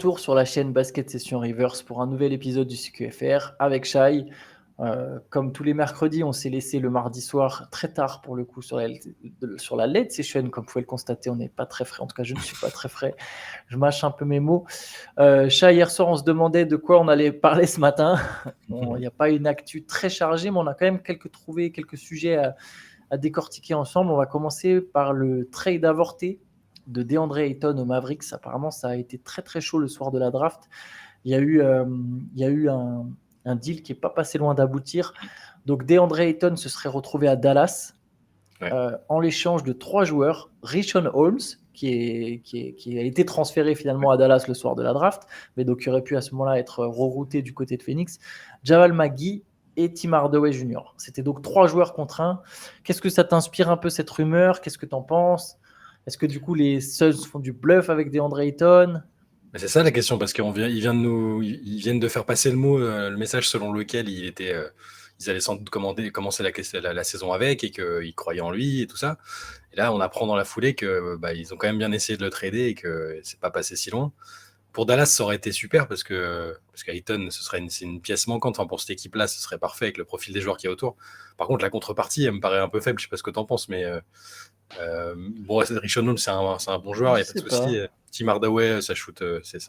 retour sur la chaîne Basket Session Reverse pour un nouvel épisode du CQFR avec Shai. Comme tous les mercredis, on s'est laissé le mardi soir très tard pour le coup sur la late session. Comme vous pouvez le constater, on n'est pas très frais. En tout cas, je ne suis pas très frais. Je mâche un peu mes mots. Shai, hier soir, on se demandait de quoi on allait parler ce matin. Bon, il n'y a pas une actu très chargée, mais on a quand même quelques sujets à décortiquer ensemble. On va commencer par le trade avorté de DeAndre Ayton aux Mavericks. Apparemment, ça a été très très chaud le soir de la draft. Il y a eu un deal qui n'est pas passé loin d'aboutir. Donc DeAndre Ayton se serait retrouvé à Dallas en l'échange de 3 joueurs. Richaun Holmes, qui a été transféré finalement à Dallas le soir de la draft, mais donc qui aurait pu à ce moment-là être rerouté du côté de Phoenix. Jamal McGee et Tim Hardaway Jr. C'était donc 3 joueurs contre 1. Qu'est-ce que ça t'inspire un peu cette rumeur? Qu'est-ce que tu en penses? Est-ce que du coup les Suns font du bluff avec DeAndre Ayton? Mais c'est ça la question, parce qu'ils viennent de faire passer le message selon lequel ils allaient sans doute commencer la saison avec et qu'ils croyaient en lui et tout ça. Et là, on apprend dans la foulée que ils ont quand même bien essayé de le trader et que c'est pas passé si loin. Pour Dallas, ça aurait été super parce qu'Ayton, c'est une pièce manquante. Enfin, pour cette équipe-là, ce serait parfait avec le profil des joueurs qu'il y a autour. Par contre, la contrepartie, elle me paraît un peu faible. Je sais pas ce que t'en penses, mais bon, Richaun Holmes, c'est un bon joueur, il n'y a pas de souci. Tim Hardaway, c'est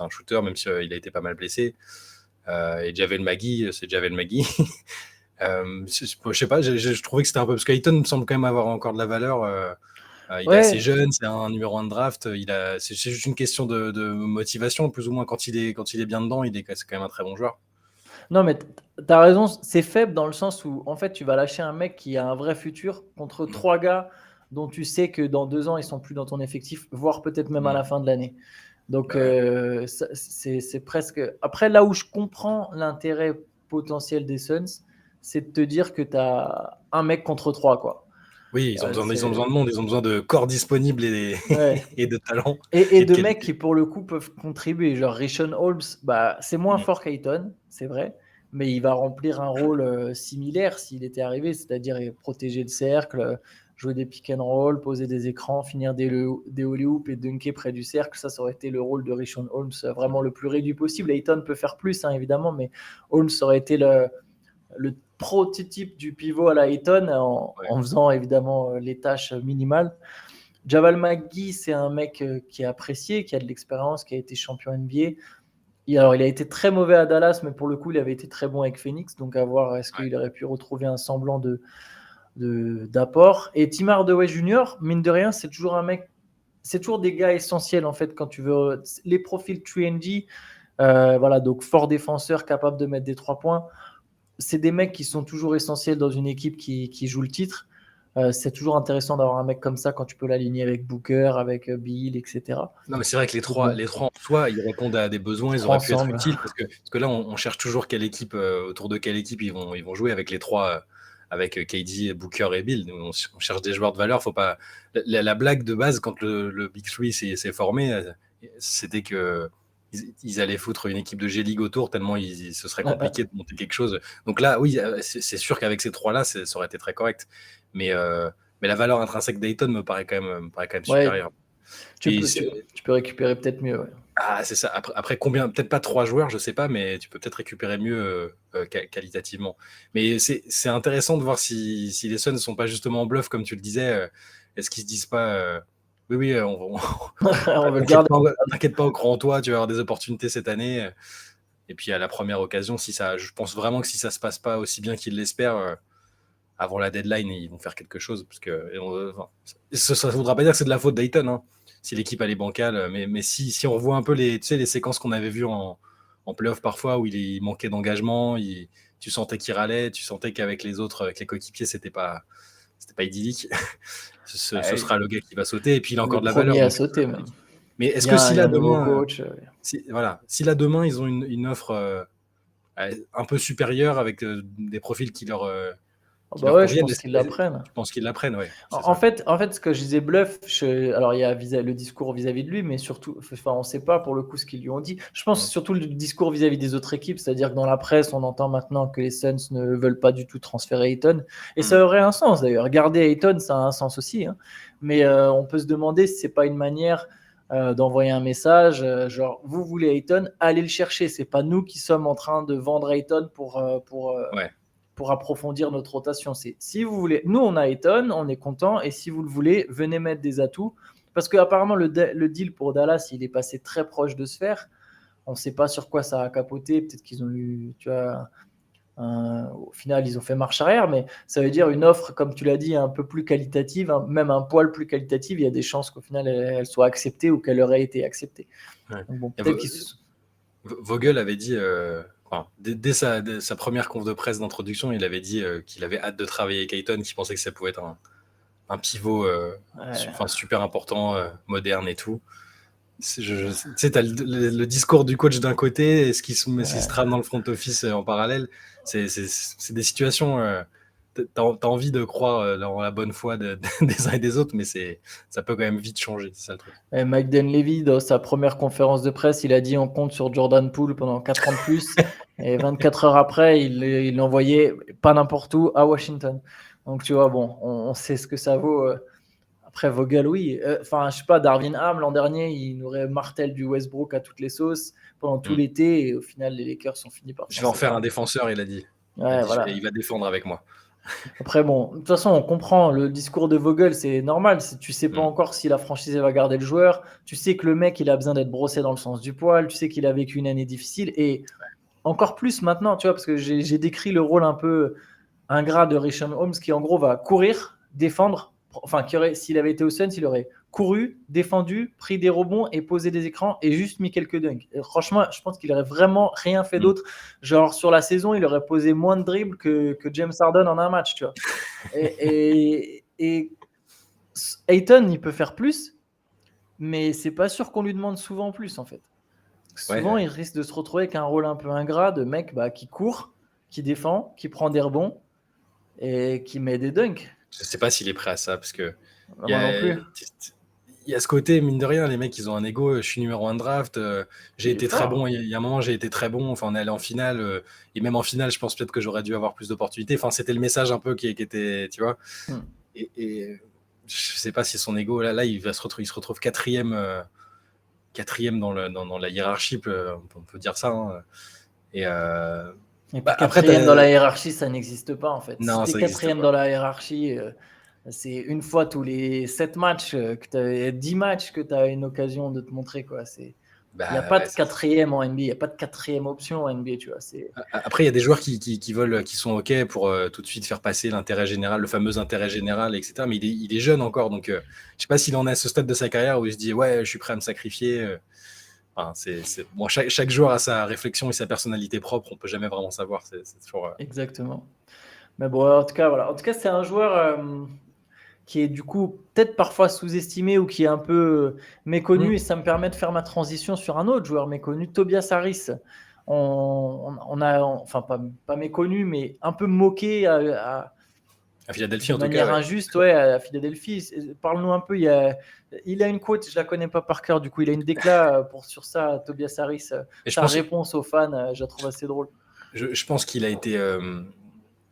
un shooter, même si il a été pas mal blessé. Et Javel Magui, c'est Javel Magui. Je sais pas, je trouvais que c'était un peu. Parce qu'Ayton me semble quand même avoir encore de la valeur. Il est assez jeune, c'est un numéro 1 de draft. C'est juste une question de motivation, plus ou moins. Quand il est bien dedans, c'est quand même un très bon joueur. Non, mais t'as raison, c'est faible dans le sens où en fait tu vas lâcher un mec qui a un vrai futur contre 3 gars dont tu sais que dans 2 ans ils sont plus dans ton effectif, voire peut-être même à la fin de l'année. Donc c'est presque. Après, là où je comprends l'intérêt potentiel des Suns, c'est de te dire que tu as un mec contre 3, quoi. Oui, ils ont besoin de monde, ils ont besoin de corps disponibles Ouais. et de talent. Et de qualité. mecs qui, pour le coup, peuvent contribuer. Genre Richaun Holmes, c'est moins fort qu'Ayton, c'est vrai, mais il va remplir un rôle similaire s'il était arrivé, c'est-à-dire protéger le cercle, jouer des pick and roll, poser des écrans, finir des holy hoops et dunker près du cercle. Ça aurait été le rôle de Richaun Holmes, vraiment le plus réduit possible. Ayton peut faire plus, hein, évidemment, mais Holmes aurait été le prototype du pivot à la Ayton en faisant évidemment les tâches minimales. Jamal McGee, c'est un mec qui est apprécié, qui a de l'expérience, qui a été champion NBA. Alors, il a été très mauvais à Dallas, mais pour le coup, il avait été très bon avec Phoenix. Donc, à voir, est-ce qu'il aurait pu retrouver un semblant d'apport. Et Tim Hardaway Jr., mine de rien, c'est toujours un mec, c'est toujours des gars essentiels, en fait, quand tu veux. Les profils 3D, voilà, donc fort défenseur, capable de mettre des 3 points. C'est des mecs qui sont toujours essentiels dans une équipe qui joue le titre. C'est toujours intéressant d'avoir un mec comme ça quand tu peux l'aligner avec Booker, avec Bill, etc. Non, mais c'est vrai que les trois en soi, ils répondent à des besoins, ils auraient pu être utiles parce que là, on cherche toujours quelle équipe, autour de quelle équipe ils vont jouer avec les trois, avec KD, Booker et Bill. On cherche des joueurs de valeur. Faut pas. La blague de base quand le Big Three s'est formé, c'était que ils allaient foutre une équipe de G-League autour tellement ce serait compliqué de monter quelque chose. Donc là, oui, c'est sûr qu'avec ces trois-là, ça aurait été très correct. Mais la valeur intrinsèque d'Ayton me paraît quand même supérieure. Tu peux récupérer peut-être mieux. Ouais. Ah, c'est ça. Après combien? Peut-être pas 3 joueurs, je sais pas, mais tu peux peut-être récupérer mieux qualitativement. Mais c'est intéressant de voir si les Suns ne sont pas justement en bluff, comme tu le disais. Est-ce qu'ils se disent pas oui, on veut le garder. T'inquiète pas, au grand toi, tu vas avoir des opportunités cette année. Et puis à la première occasion, je pense vraiment que si ça se passe pas aussi bien qu'ils l'espèrent, avant la deadline, ils vont faire quelque chose. Parce que ça ne voudra pas dire que c'est de la faute d'Ayton, hein, si l'équipe elle est bancale. Mais si on revoit un peu les séquences qu'on avait vues en playoff parfois, où il manquait d'engagement, tu sentais qu'il râlait, tu sentais qu'avec les autres, avec les coéquipiers, c'était pas idyllique. Ce sera le gars qui va sauter, et puis il a encore de la valeur. Le premier à sauter, même. Mais est-ce que si là demain ils ont une offre un peu supérieure avec des profils qui leur je pense qu'ils l'apprennent. Je pense qu'ils l'apprennent, ouais. En fait, ce que je disais bluff, alors il y a le discours vis-à-vis de lui, mais surtout, on ne sait pas pour le coup ce qu'ils lui ont dit. Je pense surtout le discours vis-à-vis des autres équipes, c'est-à-dire que dans la presse, on entend maintenant que les Suns ne veulent pas du tout transférer Ayton, et ça aurait un sens d'ailleurs. Garder Ayton, ça a un sens aussi, hein. Mais on peut se demander si c'est pas une manière d'envoyer un message, genre vous voulez Ayton, allez le chercher. C'est pas nous qui sommes en train de vendre Ayton Ouais. pour approfondir notre rotation. C'est si vous voulez, nous on a Ayton, on est content, et si vous le voulez, venez mettre des atouts. Parce qu'apparemment le deal pour Dallas, il est passé très proche de se faire. On ne sait pas sur quoi ça a capoté. Peut-être qu'ils ont eu, tu vois, au final, ils ont fait marche arrière, mais ça veut dire une offre, comme tu l'as dit, un peu plus qualitative, même un poil plus qualitative. Il y a des chances qu'au final, elle soit acceptée ou qu'elle aurait été acceptée. Ouais. Donc bon, Et peut-être qu'ils Vogel avait dit, enfin, dès sa première conf de presse d'introduction, il avait dit qu'il avait hâte de travailler avec Ayton, qu'il pensait que ça pouvait être un pivot super important, moderne et tout. Tu sais, t'as le discours du coach d'un côté et ce qui se trame dans le front office en parallèle. C'est des situations. T'as envie de croire dans la bonne foi des uns et des autres, mais ça peut quand même vite changer. C'est ça le truc. Et Mike Dunleavy, dans sa première conférence de presse, il a dit on compte sur Jordan Poole pendant 4 ans de plus. Et 24 heures après, il l'envoyait pas n'importe où, à Washington. Donc tu vois, bon, on sait ce que ça vaut. Après Vogel, oui. Enfin, je sais pas, Darvin Ham, l'an dernier, il nous aurait martel du Westbrook à toutes les sauces pendant tout l'été. Et au final, les Lakers sont finis par... Je vais en faire un défenseur, il a dit. Ouais, voilà. Il va défendre avec moi. Après, bon, de toute façon, on comprend le discours de Vogel, c'est normal. Tu sais pas encore si la franchise va garder le joueur. Tu sais que le mec, il a besoin d'être brossé dans le sens du poil. Tu sais qu'il a vécu une année difficile. Et encore plus maintenant, tu vois, parce que j'ai décrit le rôle un peu ingrat de Richaun Holmes qui, en gros, va courir, défendre. Enfin, s'il avait été au Suns, il aurait couru, défendu, pris des rebonds et posé des écrans et juste mis quelques dunks. Et franchement, je pense qu'il aurait vraiment rien fait d'autre. Genre, sur la saison, il aurait posé moins de dribbles que James Harden en un match, tu vois. Et Ayton, il peut faire plus, mais c'est pas sûr qu'on lui demande souvent plus, en fait. Souvent, il risque de se retrouver avec un rôle un peu ingrat de mec qui court, qui défend, qui prend des rebonds et qui met des dunks. Je sais pas s'il est prêt à ça, parce que Moi non plus. il y a ce côté, mine de rien, les mecs, ils ont un ego. Je suis numéro 1 de draft. J'ai été très bon. Il y a un moment, j'ai été très bon. Enfin, on est allé en finale. Et même en finale, je pense peut-être que j'aurais dû avoir plus d'opportunités. Enfin, c'était le message un peu qui était, tu vois. Et je sais pas si son ego, là, il se retrouve quatrième dans la hiérarchie, on peut dire ça. Hein. Et puis quatrième dans la hiérarchie, ça n'existe pas en fait. Non, si tu es quatrième dans la hiérarchie, c'est une fois tous les 7 matchs, 10 matchs que tu as une occasion de te montrer. Il n'y a pas de quatrième en NBA, il n'y a pas de quatrième option en NBA. Tu vois, Après, il y a des joueurs qui sont OK pour tout de suite faire passer l'intérêt général, le fameux intérêt général, etc. Mais il est jeune encore, donc je ne sais pas s'il en est à ce stade de sa carrière où il se dit « Ouais, je suis prêt à me sacrifier ». Enfin, bon, chaque joueur a sa réflexion et sa personnalité propre, on peut jamais vraiment savoir. C'est toujours... Exactement. Mais bon, en tout cas, voilà. En tout cas, c'est un joueur qui est du coup peut-être parfois sous-estimé ou qui est un peu méconnu, et ça me permet de faire ma transition sur un autre joueur méconnu, Tobias Harris. On a, enfin pas méconnu, mais un peu moqué à Philadelphie, en de tout cas. manière injuste, ouais, à Philadelphie. Parle-nous un peu. Il a une quote, je la connais pas par cœur. Du coup, il a une déclat sur ça, Tobias Harris. Sa réponse aux fans, je la trouve assez drôle. Je pense qu'il a été,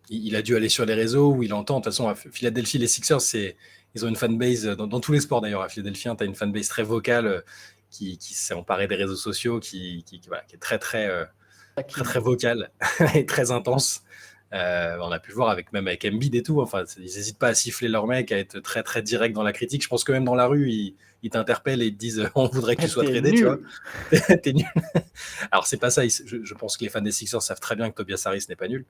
il a dû aller sur les réseaux où il entend. De toute façon, à Philadelphie, les Sixers, ils ont une fanbase dans tous les sports d'ailleurs. À Philadelphie, tu as une fanbase très vocale qui s'est emparée des réseaux sociaux, qui est très très vocale et très intense. On a pu le voir même avec Embiid et tout. Enfin, ils n'hésitent pas à siffler leur mec, à être très très direct dans la critique. Je pense que même dans la rue, ils t'interpellent et ils te disent on voudrait que tu sois tradé, tu vois. T'es nul. Alors c'est pas ça. Je pense que les fans des Sixers savent très bien que Tobias Harris n'est pas nul.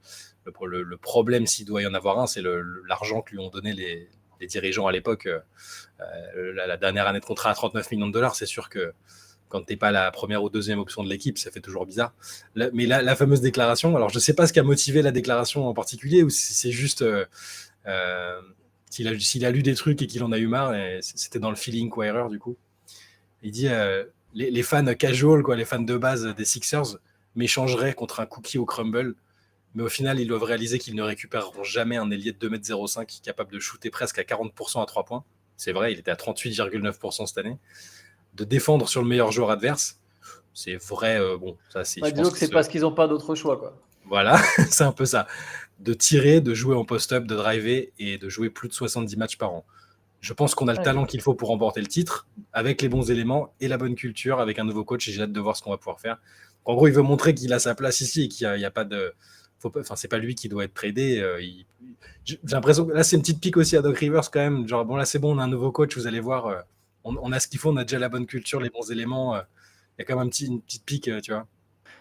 Le problème, s'il doit y en avoir un, c'est l'argent que lui ont donné les dirigeants à l'époque. La dernière année de contrat à 39 millions de dollars, c'est sûr que quand tu n'es pas la première ou deuxième option de l'équipe, ça fait toujours bizarre. Mais la fameuse déclaration, alors je ne sais pas ce qui a motivé la déclaration en particulier, ou si c'est juste s'il a lu des trucs et qu'il en a eu marre, et c'était dans le feeling ou erreur du coup. Il dit les fans casual, les fans de base des Sixers, m'échangeraient contre un cookie au crumble, mais au final, ils doivent réaliser qu'ils ne récupéreront jamais un ailier de 2,05 m capable de shooter presque à 40% à 3 points. C'est vrai, il était à 38,9% cette année. De défendre sur le meilleur joueur adverse, c'est vrai. Bon, ça c'est. Disons que c'est parce qu'ils n'ont pas d'autre choix, quoi. Voilà, c'est un peu ça. De tirer, de jouer en post-up, de driver et de jouer plus de 70 matchs par an. Je pense qu'on a le Ouais. talent qu'il faut pour remporter le titre, avec les bons éléments et la bonne culture, avec un nouveau coach, et j'ai hâte de voir ce qu'on va pouvoir faire. En gros, il veut montrer qu'il a sa place ici et qu'il n'y a pas de. Enfin, c'est pas lui qui doit être tradé. J'ai l'impression que là, c'est une petite pique aussi à Doc Rivers quand même. Genre, bon, là, c'est bon, on a un nouveau coach, vous allez voir. On a ce qu'il faut, on a déjà la bonne culture, les bons éléments. Il y a quand même une petite pique, tu vois.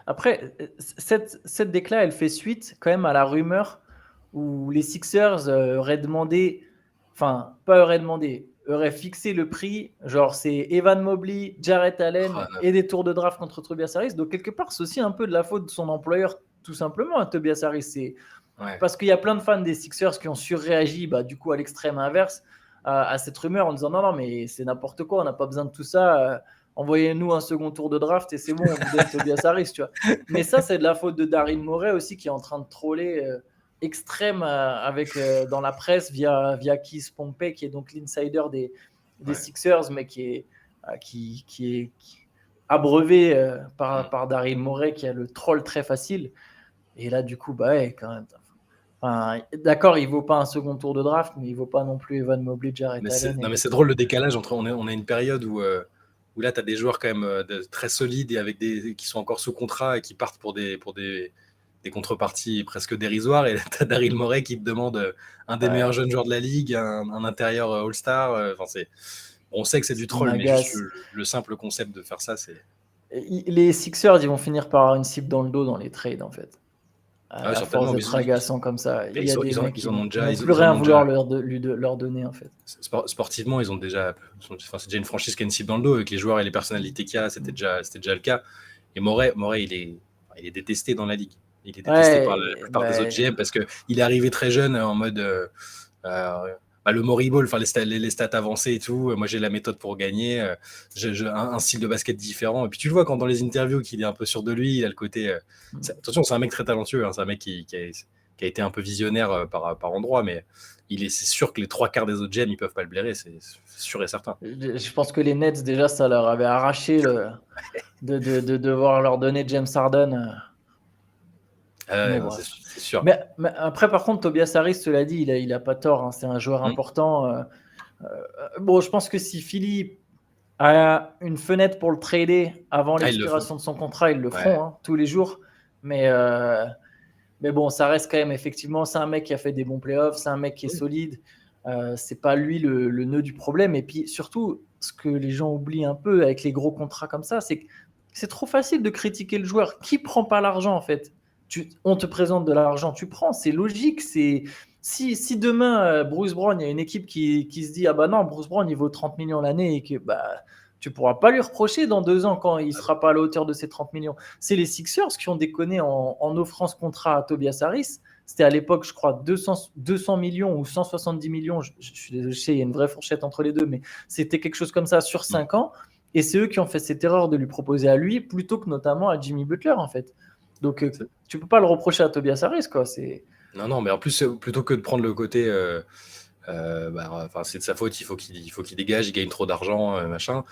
Après, cette déclat, elle fait suite quand même à la rumeur où les Sixers auraient demandé, enfin, pas auraient demandé, auraient fixé le prix. Genre, c'est Evan Mobley, Jarrett Allen Oh, et des tours de draft contre Tobias Harris. Donc, quelque part, c'est aussi un peu de la faute de son employeur, tout simplement, à Tobias Harris. C'est ouais. parce qu'il y a plein de fans des Sixers qui ont surréagi, bah, du coup, à l'extrême inverse, à cette rumeur en disant non, non, mais c'est n'importe quoi, on n'a pas besoin de tout ça. Envoyez-nous un second tour de draft et c'est bon, on vous donne Tobias Harris, tu vois. Mais ça, c'est de la faute de Daryl Morey aussi qui est en train de troller extrême avec, dans la presse via Keith Pompey, qui est donc l'insider des Ouais. Sixers, mais qui est abreuvé par Daryl Morey, qui a le troll très facile. Et là, du coup, bah ouais, quand même. Enfin, d'accord, il vaut pas un second tour de draft, mais il vaut pas non plus Evan Mobley, Jarrett Allen et Non, mais c'est d'autres. drôle le décalage entre. On a une période où là, tu as des joueurs quand même très solides et qui sont encore sous contrat et qui partent pour des contreparties presque dérisoires. Et tu as Daryl Morey qui te demande un des meilleurs Ouais, jeunes joueurs de la ligue, un intérieur All-Star. On sait que c'est du qui troll, mais juste m'agace. le simple concept de faire ça, c'est. Les Sixers, ils vont finir par avoir une cible dans le dos dans les trades, en fait. Ah ouais, À force certainement. Mais d'être agaçants comme ça, il y a des mecs qui ils en ont ils déjà. vont plus Ils en rien ont vouloir déjà. leur donner, en fait. Sportivement, ils ont déjà. Enfin, c'est déjà une franchise qui a une cible dans le dos avec les joueurs et les personnalités qu'il y a. C'était déjà le cas. Et Morey, il est détesté dans la ligue. Il est détesté par la Ouais, plupart des autres bah, GM parce qu'il est arrivé très jeune en mode le Maury Ball, enfin les stats avancées et tout. Moi, j'ai la méthode pour gagner. Un style de basket différent. Et puis, tu le vois quand dans les interviews qu'il est un peu sûr de lui. Il a le côté. Attention, c'est un mec très talentueux. Hein, c'est un mec qui a été un peu visionnaire par endroit, mais c'est sûr que les trois quarts des autres GM, ils peuvent pas le blairer. C'est sûr et certain. je pense que les Nets, déjà, ça leur avait arraché de devoir leur donner James Harden. Mais Non, bref. c'est sûr. Mais après, par contre, Tobias Harris, cela dit, il a pas tort. Hein, c'est un joueur Hum, important. Bon, je pense que si Philly a une fenêtre pour le trader avant Ah, ils le font. l'expiration de son contrat, ils le Ouais. feront tous les jours. Mais bon, ça reste quand même, effectivement, c'est un mec qui a fait des bons playoffs, c'est un mec qui est Oui. solide. C'est pas lui le nœud du problème. Et puis surtout, ce que les gens oublient un peu avec les gros contrats comme ça, c'est que c'est trop facile de critiquer le joueur. Qui prend pas l'argent, en fait? On te présente de l'argent, tu prends, c'est logique. Si demain, Bruce Brown, il y a une équipe qui se dit ah bah non, Bruce Brown, il vaut 30 millions l'année et que bah tu pourras pas lui reprocher dans 2 ans quand il sera pas à la hauteur de ces 30 millions. C'est les Sixers qui ont déconné en offrant ce contrat à Tobias Harris. C'était à l'époque, je crois, 200 millions ou 170 millions. Je suis désolé, il y a une vraie fourchette entre les deux, mais c'était quelque chose comme ça sur 5 ans. Et c'est eux qui ont fait cette erreur de lui proposer à lui plutôt que notamment à Jimmy Butler, en fait. Donc, tu peux pas le reprocher à Tobias Harris, quoi. Non, mais en plus, plutôt que de prendre le côté. C'est de sa faute, il faut qu'il dégage, il gagne trop d'argent, machin.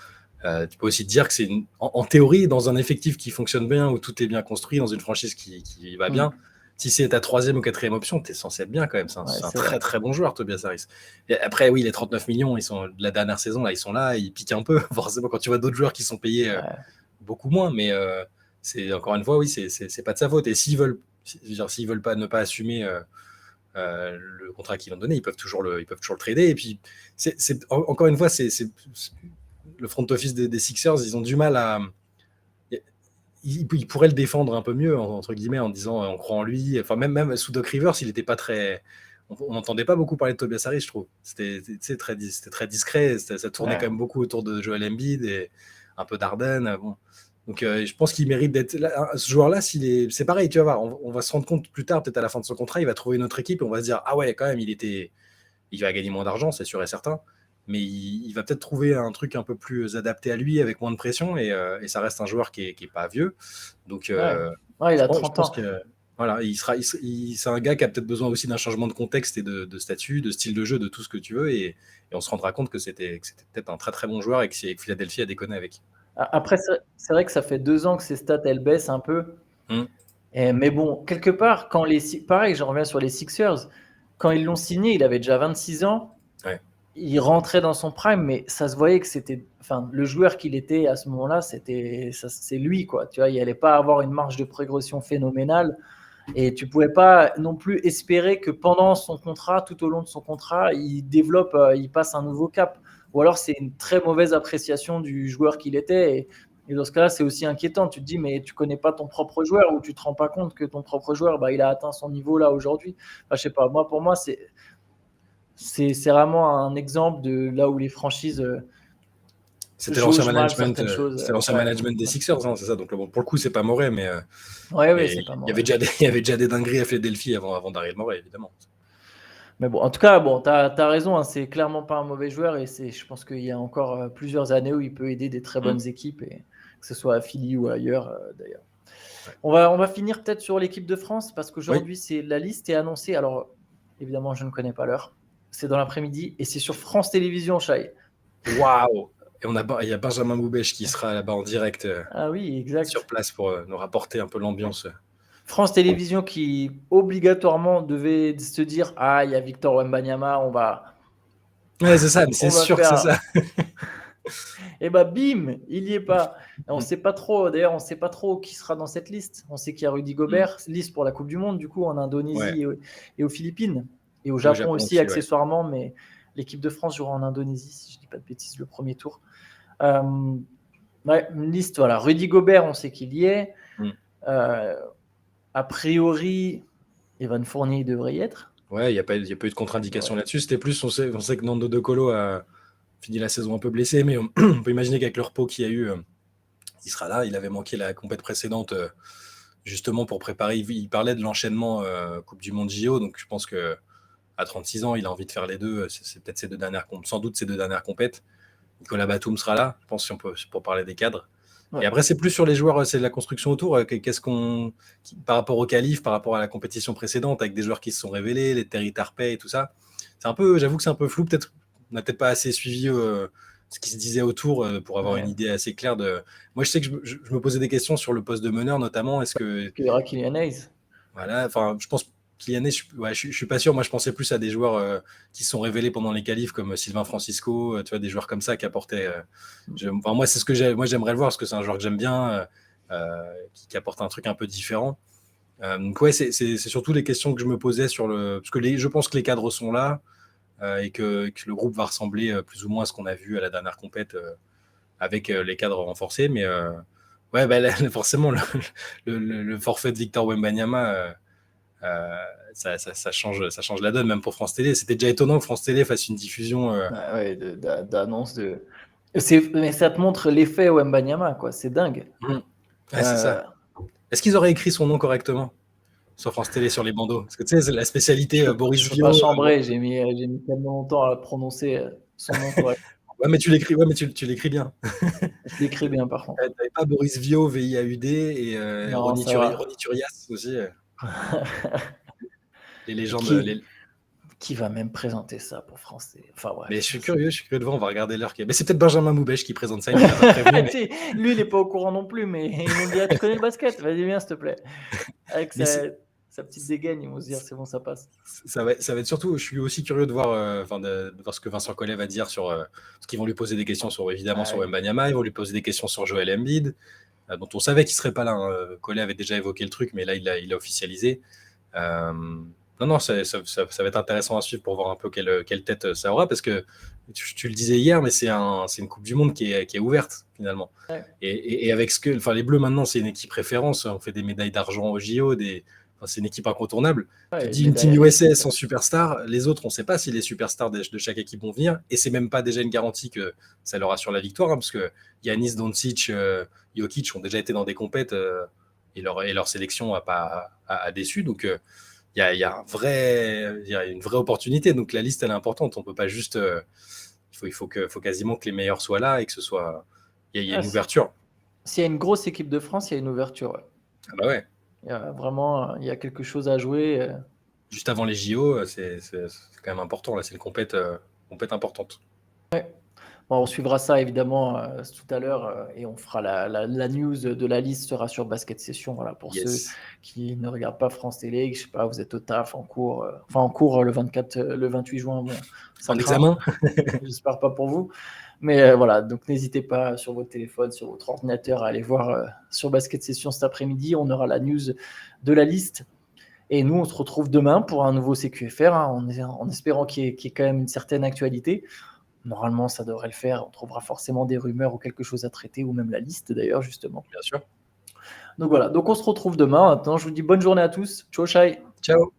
Tu peux aussi te dire que en théorie, dans un effectif qui fonctionne bien, où tout est bien construit, dans une franchise qui va bien, si c'est ta troisième ou quatrième option, tu es censé être bien quand même. C'est un C'est très vrai. très bon joueur, Tobias Harris. Et après, oui, les 39 millions, ils sont de la dernière saison, là, ils sont là, ils piquent un peu, forcément, quand tu vois d'autres joueurs qui sont payés beaucoup moins. Mais c'est encore une fois, oui, c'est pas de sa faute. Et s'ils veulent pas ne pas assumer le contrat qu'ils ont donné, ils peuvent toujours le trader. Et puis, encore une fois, le front office des Sixers, ils ont du mal à. Ils pourraient le défendre un peu mieux, entre guillemets, en disant on croit en lui. Enfin, même sous Doc Rivers, il n'était pas très. On n'entendait pas beaucoup parler de Tobias Harris, je trouve. C'était très discret. Ça tournait quand même beaucoup autour de Joel Embiid et un peu d'Arden. Bon. Donc, je pense qu'il mérite d'être là. Ce joueur-là, c'est pareil, tu vas voir. On va se rendre compte plus tard, peut-être à la fin de son contrat, il va trouver une autre équipe et on va se dire ah ouais, quand même, il va gagner moins d'argent, c'est sûr et certain. Mais il va peut-être trouver un truc un peu plus adapté à lui, avec moins de pression, et ça reste un joueur qui est pas vieux. Donc, Il je a pense, 30 ans. que voilà, c'est un gars qui a peut-être besoin aussi d'un changement de contexte et de statut, de style de jeu, de tout ce que tu veux, et on se rendra compte que c'était peut-être un très très bon joueur et que Philadelphie a déconné avec. Après, c'est vrai que ça fait 2 ans que ses stats, elles baissent un peu. Mais bon, quelque part, pareil, je reviens sur les Sixers, quand ils l'ont signé, il avait déjà 26 ans. Ouais. il rentrait dans son prime, mais ça se voyait que c'était, enfin, le joueur qu'il était à ce moment-là, c'est lui, quoi. Tu vois, il n'allait pas avoir une marge de progression phénoménale. Et tu pouvais pas non plus espérer que pendant son contrat, tout au long de son contrat, il développe, il passe un nouveau cap. Ou alors c'est une très mauvaise appréciation du joueur qu'il était. Et dans ce cas-là, c'est aussi inquiétant. Tu te dis, mais tu connais pas ton propre joueur ou tu te rends pas compte que ton propre joueur, il a atteint son niveau là aujourd'hui. Enfin, je sais pas. Moi, pour moi, c'est vraiment un exemple de là où les franchises C'était l'ancien jaugent mal management, certaines choses. c'était l'ancien Ouais, management des Sixers, hein, c'est ça. Donc bon, pour le coup, c'est pas Morey, ouais, ouais, mais c'est pas il y mauvais. avait déjà il y avait déjà des dingueries à Philadelphie avant d'arriver Morey, évidemment. Mais bon, en tout cas, bon, tu as raison, hein, c'est clairement pas un mauvais joueur et je pense qu'il y a encore plusieurs années où il peut aider des très Mm. bonnes équipes, et que ce soit à Philly ou ailleurs d'ailleurs. Ouais. On va finir peut-être sur l'équipe de France parce Oui. qu'aujourd'hui, la liste est annoncée. Alors, évidemment, je ne connais pas l'heure. C'est dans l'après-midi et c'est sur France Télévisions, Shai. Waouh! Et il y a Benjamin Moubèche qui sera là-bas en direct Ah oui, sur exact. place pour nous rapporter un peu l'ambiance. France Télévisions qui obligatoirement devait se dire, ah, il y a Victor Wembanyama, Ouais, c'est ça, mais c'est on va sûr que c'est faire. ça. Et bah bim, il y est pas. Et on Mm. sait pas trop, d'ailleurs, on sait pas trop qui sera dans cette liste. On sait qu'il y a Rudy Mm. Gobert, liste pour la Coupe du Monde, du coup, en Ouais, Indonésie et aux Philippines. Et au et au Japon Japon aussi, aussi, ouais. accessoirement, mais l'équipe de France jouera en Indonésie, si je dis pas de bêtises, le premier tour. Euh, ouais, une liste, voilà. Rudy Gobert, on sait qu'il y est. Mm. A priori, Evan Fournier devrait y être. Ouais, il y a pas eu de contre-indication Ouais. là-dessus. C'était plus, on sait que Nando De Colo a fini la saison un peu blessé, mais on peut imaginer qu'avec le repos qu'il y a eu, il sera là. Il avait manqué la compète précédente, justement pour préparer. Il parlait de l'enchaînement Coupe du Monde JO, donc je pense que à 36 ans, il a envie de faire les deux. C'est peut-être sans doute ses deux dernières compètes. Nicolas Batum sera là, je pense, si on peut, pour parler des cadres. Ouais. Et après, c'est plus sur les joueurs, c'est de la construction autour. Par rapport au qualif, par rapport à la compétition précédente, avec des joueurs qui se sont révélés, les Terry Tarpey et tout ça. J'avoue que c'est un peu flou. On n'a peut-être pas assez suivi ce qui se disait autour pour avoir Ouais. une idée assez claire de. Moi, je sais que je me posais des questions sur le poste de meneur, notamment. Est-ce que, Il y aura Kylian Hayes. voilà, enfin, je pense Kylian, je suis pas sûr. Moi, je pensais plus à des joueurs qui se sont révélés pendant les qualifs, comme Sylvain Francisco, tu vois, des joueurs comme ça qui apportaient. Moi, c'est ce que moi, j'aimerais le voir parce que c'est un joueur que j'aime bien, qui apporte un truc un peu différent. Donc, ouais, c'est surtout les questions que je me posais parce que je pense que les cadres sont là et que le groupe va ressembler plus ou moins à ce qu'on a vu à la dernière compète avec les cadres renforcés. Mais ouais, bah, là, forcément, le forfait de Victor Wembanyama. Ça change la donne, même pour France Télé. C'était déjà étonnant que France Télé fasse une diffusion. Ouais, d'annonce de. Mais ça te montre l'effet Wembanyama, quoi. C'est dingue. Ouais, c'est ça. Est-ce qu'ils auraient écrit son nom correctement sur France Télé, sur les bandeaux? Parce que tu sais, c'est la spécialité Boris Je peux pas Viau. chambrer, j'ai mis tellement longtemps à prononcer son nom correct. Ouais, mais tu l'écris, ouais, mais tu l'écris bien. Je l'écris bien, par contre. T'avais pas Boris Viau, VIAUD, et Non, ça va. Ronny Turias aussi. Les légendes. Qui, qui va même présenter ça pour France? Enfin Mais bref. je suis curieux de voir, on va regarder l'heure. Mais c'est peut-être Benjamin Moubèche qui présente ça, il m'a pas prévenu. Mais, Lui, il n'est pas au courant non plus, mais ils m'ont dit, ah, tu connais le basket? Vas-y, viens, s'il te plaît. Avec mais sa petite dégaine, ils vont se dire, c'est bon, ça passe. ça va être surtout, je suis aussi curieux de voir, de voir ce que Vincent Collet va dire parce qu'ils vont lui poser des questions évidemment sur Ouais. Wembanyama, ils vont lui poser des questions sur Joel Embiid, dont on savait qu'il serait pas là. Collet avait déjà évoqué le truc, mais là, il a officialisé. Non, ça va être intéressant à suivre pour voir un peu quelle tête ça aura, parce que tu le disais hier, mais c'est une Coupe du Monde qui est ouverte finalement. Ouais. Et avec les Bleus maintenant, c'est une équipe référence. On fait des médailles d'argent au JO, c'est une équipe incontournable. Ouais, Tu dis une team USA sans superstar, les autres, on ne sait pas si les superstars de chaque équipe vont venir, et c'est même pas déjà une garantie que ça leur assure la victoire, hein, parce que Yanis, Doncic, Jokic ont déjà été dans des compètes et leur sélection a déçu. Donc il y a une vraie opportunité. Donc la liste, elle est importante. On peut pas juste. Faut quasiment que les meilleurs soient là et que ce soit. Il y a une ouverture. S'il y a une grosse équipe de France, il y a une ouverture. Ouais. Ah bah ouais. Il y a quelque chose à jouer. Juste avant les JO, c'est quand même important. Là, c'est une compète importante. Bon, on suivra ça évidemment tout à l'heure et on fera la news de la liste sera sur Basket Session. Voilà, pour ceux Yes. qui ne regardent pas France Télé, je sais pas, vous êtes au taf, en cours, enfin en cours le 24, le 28 juin, bon, ça En craint, examen? j'espère pas pour vous. Mais voilà, donc n'hésitez pas sur votre téléphone, sur votre ordinateur à aller voir sur Basket Session cet après-midi. On aura la news de la liste. Et nous, on se retrouve demain pour un nouveau CQFR, hein, en espérant qu'il y ait quand même une certaine actualité. Normalement, ça devrait le faire. On trouvera forcément des rumeurs ou quelque chose à traiter, ou même la liste d'ailleurs, justement. Bien sûr. Donc voilà, donc on se retrouve demain. Maintenant, je vous dis bonne journée à tous. Ciao, Shai. Ciao.